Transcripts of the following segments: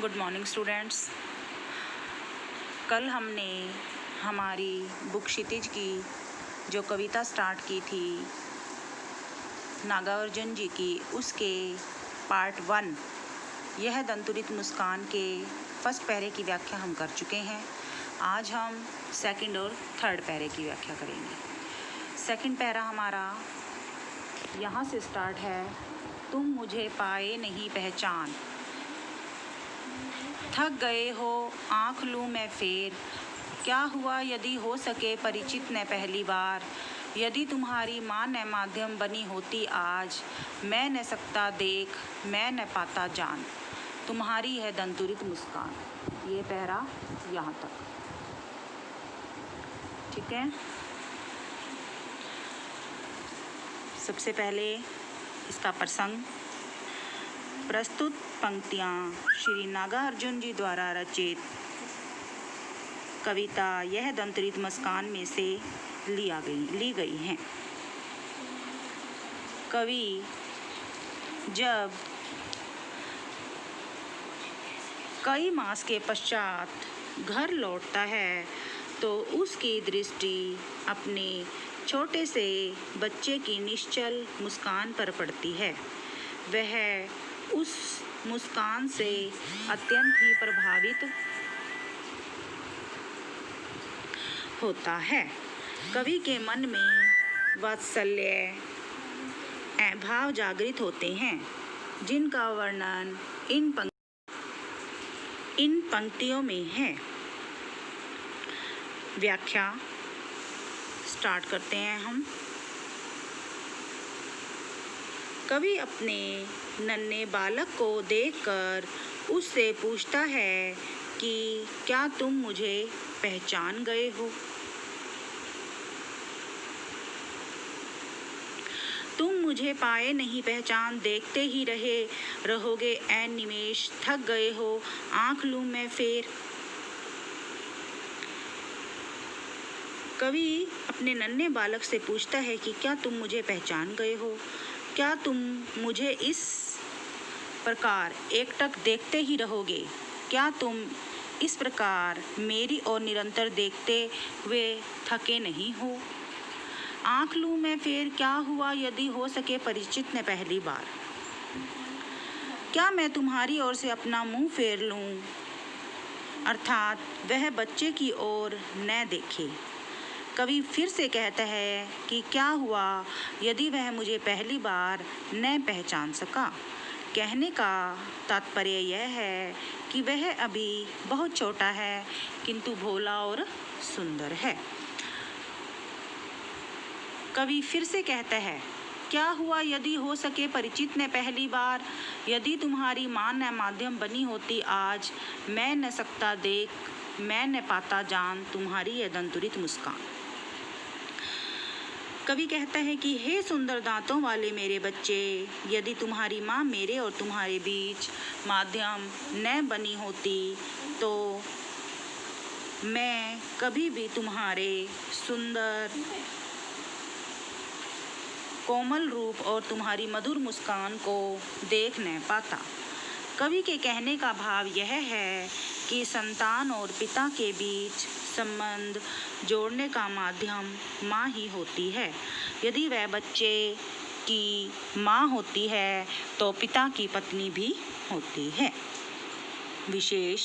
Good morning students. कल हमने हमारी बुक क्षितिज की जो कविता स्टार्ट की थी नागार्जुन जी की, उसके पार्ट 1 यह दंतुरित मुस्कान के फर्स्ट पैरे की व्याख्या हम कर चुके हैं। आज हम सेकंड और थर्ड पैरे की व्याख्या करेंगे। सेकंड पैरा हमारा यहाँ से स्टार्ट है। तुम मुझे पाए नहीं पहचान, थक गए हो आँख लूँ मैं फेर, क्या हुआ यदि हो सके परिचित न पहली बार, यदि तुम्हारी माँ न माध्यम बनी होती आज, मैं न सकता देख मैं न पाता जान, तुम्हारी है दंतुरित मुस्कान। ये पैरा यहाँ तक, ठीक है। सबसे पहले इसका प्रसंग। प्रस्तुत पंक्तियाँ श्री नागार्जुन जी द्वारा रचित कविता यह दंतुरित मुस्कान में से ली गई हैं। कवि जब कई मास के पश्चात घर लौटता है तो उसकी दृष्टि अपने छोटे से बच्चे की निश्चल मुस्कान पर पड़ती है। वह उस मुस्कान से अत्यंत ही प्रभावित होता है। कवि के मन में वात्सल्य भाव जागृत होते हैं, जिनका वर्णन इन पंक्तियों में है। व्याख्या स्टार्ट करते हैं हम। कवि अपने नन्हे बालक को देखकर उससे पूछता है कि क्या तुम मुझे पहचान गए हो? तुम मुझे पाए नहीं पहचान, देखते ही रहोगे ऐन निमेष, थक गए हो आँख लूँ मैं फेर। कवि अपने नन्हे बालक से पूछता है कि क्या तुम मुझे पहचान गए हो? क्या तुम मुझे इस प्रकार एकटक देखते ही रहोगे? क्या तुम इस प्रकार मेरी ओर निरंतर देखते हुए थके नहीं हो? आँख लूँ मैं फेर, क्या हुआ यदि हो सके परिचित न पहली बार, क्या मैं तुम्हारी ओर से अपना मुंह फेर लूँ, अर्थात वह बच्चे की ओर न देखे। कवि फिर से कहता है कि क्या हुआ यदि वह मुझे पहली बार न पहचान सका। कहने का तात्पर्य यह है कि वह अभी बहुत छोटा है, किंतु भोला और सुंदर है। कवि फिर से कहता है, क्या हुआ यदि हो सके परिचित न पहली बार, यदि तुम्हारी माँ न माध्यम बनी होती आज, मैं न सकता देख मैं न पाता जान, तुम्हारी यह दंतुरित मुस्कान। कवि कहता है कि हे सुंदर दांतों वाले मेरे बच्चे, यदि तुम्हारी माँ मेरे और तुम्हारे बीच माध्यम न बनी होती तो मैं कभी भी तुम्हारे सुंदर कोमल रूप और तुम्हारी मधुर मुस्कान को देख न पाता। कवि के कहने का भाव यह है कि संतान और पिता के बीच संबंध जोड़ने का माध्यम माँ ही होती है। यदि वह बच्चे की माँ होती है तो पिता की पत्नी भी होती है। विशेष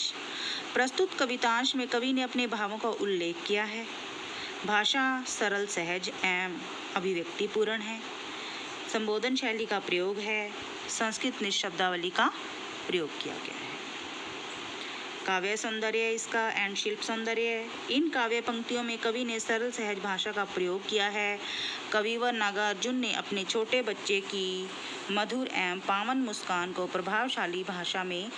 प्रस्तुत कवितांश में कवि ने अपने भावों का उल्लेख किया है। भाषा सरल, सहज एवं अभिव्यक्तिपूर्ण है। संबोधन शैली का प्रयोग है। संस्कृत निशब्दावली का प्रयोग किया गया है। काव्य सौंदर्य इसका एंड शिल्प सौंदर्य। इन काव्य पंक्तियों में कवि ने सरल सहज भाषा का प्रयोग किया है। कविवर नागार्जुन ने अपने छोटे बच्चे की मधुर एवं पावन मुस्कान को प्रभावशाली भाषा में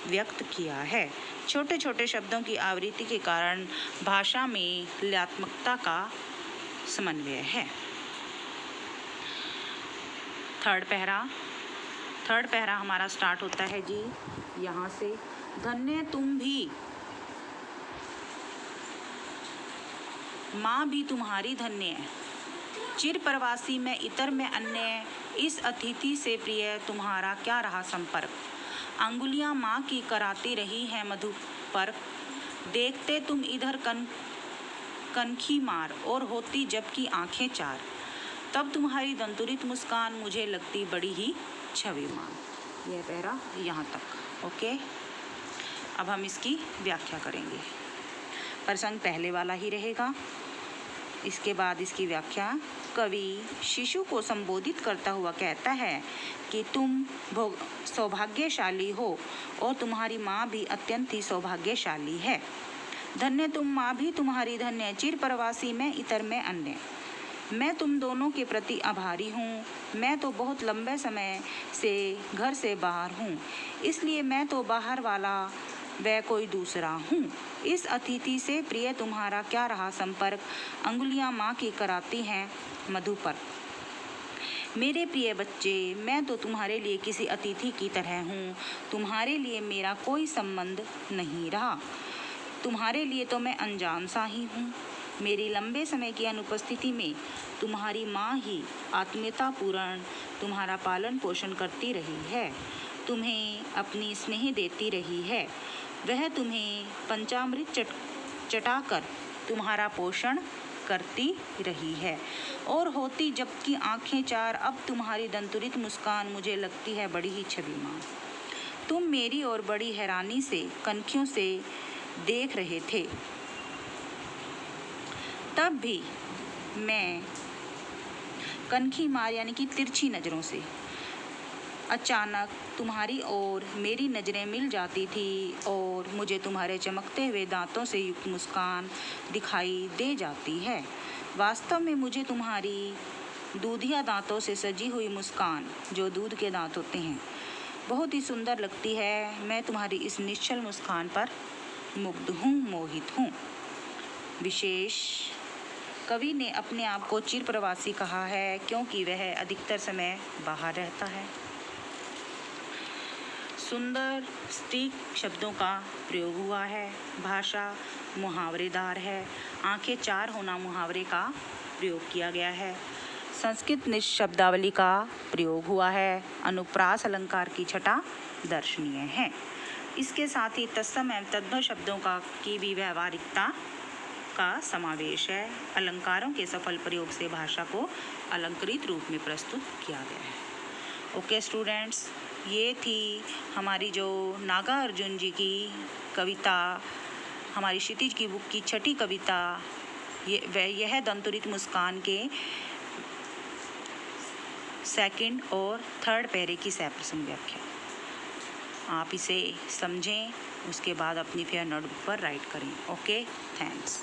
व्यक्त किया है। छोटे छोटे शब्दों की आवृत्ति के कारण भाषा में लयात्मकता का समन्वय है। थर्ड पहरा हमारा स्टार्ट होता है जी यहाँ से। धन्य तुम भी, माँ भी तुम्हारी धन्य है, चिर प्रवासी में इतर में अन्य, इस अतिथि से प्रिय तुम्हारा क्या रहा संपर्क। अंगुलियां माँ की कराती रही हैं मधु पर, देखते तुम इधर कनखी मार और होती जबकि आंखें चार, तब तुम्हारी दंतुरित मुस्कान मुझे लगती बड़ी ही छविमान। यह पैरा यहाँ तक। ओके, अब हम इसकी व्याख्या करेंगे। प्रसंग पहले वाला ही रहेगा, इसके बाद इसकी व्याख्या। कवि शिशु को संबोधित करता हुआ कहता है कि तुम सौभाग्यशाली हो और तुम्हारी माँ भी अत्यंत ही सौभाग्यशाली है। धन्य तुम माँ भी तुम्हारी धन्य, चिर प्रवासी मैं इतर में अन्य। मैं तुम दोनों के प्रति आभारी हूँ। मैं तो बहुत लंबे समय से घर से बाहर हूँ, इसलिए मैं तो बाहर वाला वह कोई दूसरा हूँ। इस अतिथि से प्रिय तुम्हारा क्या रहा संपर्क, अंगुलियां माँ की कराती हैं मधु पर। मेरे प्रिय बच्चे, मैं तो तुम्हारे लिए किसी अतिथि की तरह हूँ। तुम्हारे लिए मेरा कोई संबंध नहीं रहा, तुम्हारे लिए तो मैं अनजान सा ही हूँ। मेरी लंबे समय की अनुपस्थिति में तुम्हारी माँ ही आत्मीयतापूर्ण तुम्हारा पालन पोषण करती रही है, तुम्हें अपनी स्नेह देती रही है। वह तुम्हें पंचामृत चटाकर तुम्हारा पोषण करती रही है और होती जबकि आंखें चार, अब तुम्हारी दंतुरित मुस्कान मुझे लगती है बड़ी ही छविमान। तुम मेरी और बड़ी हैरानी से कनखियों से देख रहे थे, तब भी मैं कनखी मार यानी कि तिरछी नज़रों से अचानक तुम्हारी और मेरी नज़रें मिल जाती थी और मुझे तुम्हारे चमकते हुए दांतों से युक्त मुस्कान दिखाई दे जाती है। वास्तव में मुझे तुम्हारी दूधिया दांतों से सजी हुई मुस्कान, जो दूध के दांत होते हैं, बहुत ही सुंदर लगती है। मैं तुम्हारी इस निश्चल मुस्कान पर मुग्ध हूँ, मोहित हूँ। विशेष कवि ने अपने आप को चिर प्रवासी कहा है क्योंकि वह अधिकतर समय बाहर रहता है। सुंदर सटीक शब्दों का प्रयोग हुआ है। भाषा मुहावरेदार है। आंखें चार होना मुहावरे का प्रयोग किया गया है। संस्कृत निशब्दावली का प्रयोग हुआ है। अनुप्रास अलंकार की छटा दर्शनीय है। इसके साथ ही तत्सम एवं तद्भव शब्दों की भी व्यवहारिकता का समावेश है। अलंकारों के सफल प्रयोग से भाषा को अलंकृत रूप में प्रस्तुत किया गया है। ओके स्टूडेंट्स, ये थी हमारी जो नागा अर्जुन जी की कविता, हमारी क्षितिज की बुक की छठी कविता। यह दंतुरित मुस्कान के सेकंड और थर्ड पैरे की सप्रसंग व्याख्या। आप इसे समझें, उसके बाद अपनी फेयर नोटबुक पर राइट करें। Okay, thanks.